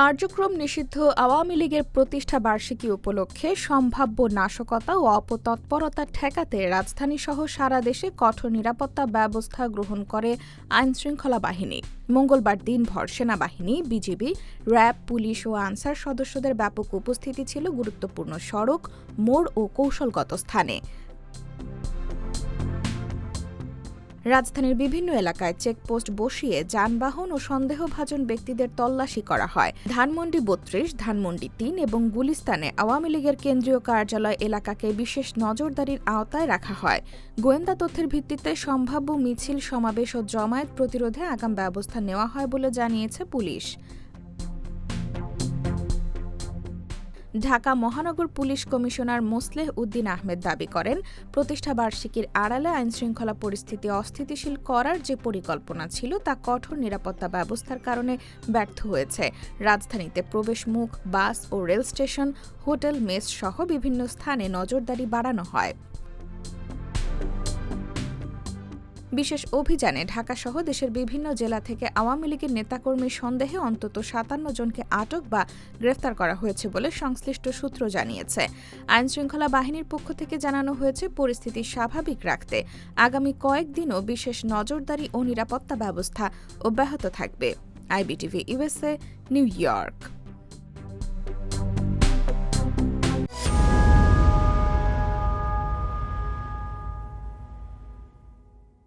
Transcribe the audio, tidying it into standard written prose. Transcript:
কার্যক্রম নিষিদ্ধ আওয়ামী লীগের প্রতিষ্ঠা বার্ষিকী উপলক্ষে সম্ভাব্য নাশকতা ও অপতৎপরতা ঠেকাতে রাজধানীসহ সারা দেশে কঠোর নিরাপত্তা ব্যবস্থা গ্রহণ করে আইনশৃঙ্খলা বাহিনী। মঙ্গলবার দিনভর সেনাবাহিনী, বিজিবি, র্যাব, পুলিশ ও আনসার সদস্যদের ব্যাপক উপস্থিতি ছিল গুরুত্বপূর্ণ সড়ক, মোড় ও কৌশলগত স্থানে। রাজধানীর বিভিন্ন এলাকায় চেকপোস্ট বসিয়ে যানবাহন ও সন্দেহভাজন ব্যক্তিদের তল্লাশি করা হয়। ধানমন্ডি ৩২, ধানমন্ডি ৩ এবং গুলিস্তানে আওয়ামী লীগের কেন্দ্রীয় কার্যালয় এলাকাকে বিশেষ নজরদারির আওতায় রাখা হয়। গোয়েন্দা তথ্যের ভিত্তিতে সম্ভাব্য মিছিল, সমাবেশ ও জমায়েত প্রতিরোধে আগাম ব্যবস্থা নেওয়া হয় বলে জানিয়েছে পুলিশ। ঢাকা মহানগর পুলিশ কমিশনার মোসলেহ উদ্দিন আহমেদ দাবি করেন, প্রতিষ্ঠাবার্ষিকীর আড়ালে আইনশৃঙ্খলা পরিস্থিতি অস্থিতিশীল করার যে পরিকল্পনা ছিল তা কঠোর নিরাপত্তা ব্যবস্থার কারণে ব্যর্থ হয়েছে। রাজধানীতে প্রবেশ মুখ, বাস ও রেল স্টেশন, হোটেল, মেস সহ বিভিন্ন স্থানে নজরদারি বাড়ানো হয়। বিশেষ অভিযানে ঢাকাসহ দেশের বিভিন্ন জেলা থেকে আওয়ামী লীগের নেতাকর্মীর সন্দেহে অন্তত ৫৭ জনকে আটক বা গ্রেফতার করা হয়েছে বলে সংশ্লিষ্ট সূত্র জানিয়েছে। আইনশৃঙ্খলা বাহিনীর পক্ষ থেকে জানানো হয়েছে, পরিস্থিতি স্বাভাবিক রাখতে আগামী কয়েকদিনও বিশেষ নজরদারি ও নিরাপত্তা ব্যবস্থা অব্যাহত থাকবে। IBTV USA, new York.